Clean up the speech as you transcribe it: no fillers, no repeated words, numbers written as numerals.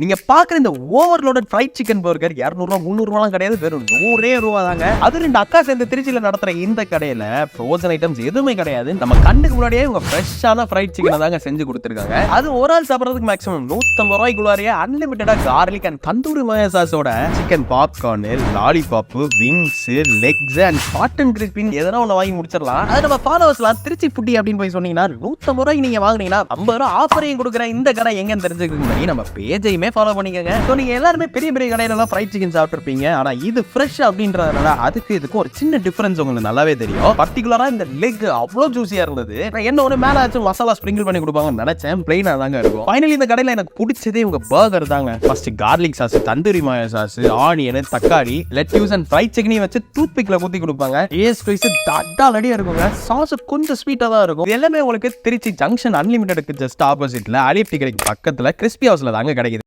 நீங்க பாக்குற இந்த ஓவர்லோடட் ஃப்ரைட் சிக்கன் பர்கர் 200 ரூபா 300 ரூபாலாம் கிடையாது, வெறும் 100 ரூபா தாங்க. அது ரெண்டு அக்கா சேர்ந்து திருச்சியில நடத்துற இந்த கடையில ஃப்ரோசன் ஐட்டம்ஸ் எதுவுமே கிடையாது. நம்ம கண்ணுக்கு முன்னாடியே இவங்க ஃப்ரெஷ்ஷான ஃப்ரைட் சிக்கனை தாங்க செஞ்சு கொடுத்துருக்காங்க. அது ஒரு ஆள் சாப்பிட்றதுக்கு மேக்ஸிமம் 150 ரூபாய்க்குள்ளாரியே அன்லிமிட்டடா கார்லிக் அண்ட் தந்தூரி மயோனீஸ் சாஸோட chicken popcorn, lollipop, wings, legs and hot and crispy எதனா ஒன்று வாங்கி முடிச்சிடலாம். அது நம்ம ஃபாலோவர்ஸ்லாம் திருச்சி ஃபுட்டி அப்படின்னு போய் சொன்னீங்கன்னா 150 ரூபாய்க்கு நீங்க வாங்கினீங்கன்னா 50 ரூபா ஆஃபரையும் கொடுக்குற இந்த கடை எங்கன்னு தெரிஞ்சுக்க முன்னாடி நம்ம பேஜையுமே ஃபாலோ பண்ணிக்கங்க. ஸோ நீங்க எல்லாருமே பெரிய பெரிய கடையிலலாம் ஃப்ரைட் சிக்கன் சாப்பிட்டுருப்பீங்க. ஆனா இது ஃப்ரெஷ் அப்படின்றதுனால அதுக்கு இதுக்கு ஒரு சின்ன டிஃபரன்ஸ் உங்களுக்கு நல்லாவே தெரியும். பர்டிகுலரா இந்த லெக் அவ்வளோ ஜூசியா இருந்தது. என்ன ஒன்று மேலே ஆச்சு மசாலா ஸ்ப்ரிங்கிள் பண்ணி கொடுப்பாங்கன்னு நினைச்சேன், பிளைனா தாங்க இருக்கும். ஃபைனலி இந்த கடையில் எனக்கு பிடிச்சதே உங்க பர்கர் தாங்க. First garlic sauce, tandoori mayonnaise sauce, onion, தக்காளி, லெட்யூஸ் அண்ட் ஃப்ரைட் சிக்கனையும் வச்சு டூத் பிக்ல ஊத்தி கொடுப்பாங்க. டேஸ்ட் வைஸ் தட்டாலடியா இருக்குங்க. சாஸ் கொஞ்சம் ஸ்வீட்டா தான் இருக்கும். எல்லாமே உங்களுக்கு திருச்சி ஜங்ஷன் அன்லிமிட்டடுக்கு ஜஸ்ட் ஆப்போசிட்ல அலிப்டி கடைக்கு பக்கத்துல கிறிஸ்பி ஹவுஸ்ல தாங்க கிடைக்குது.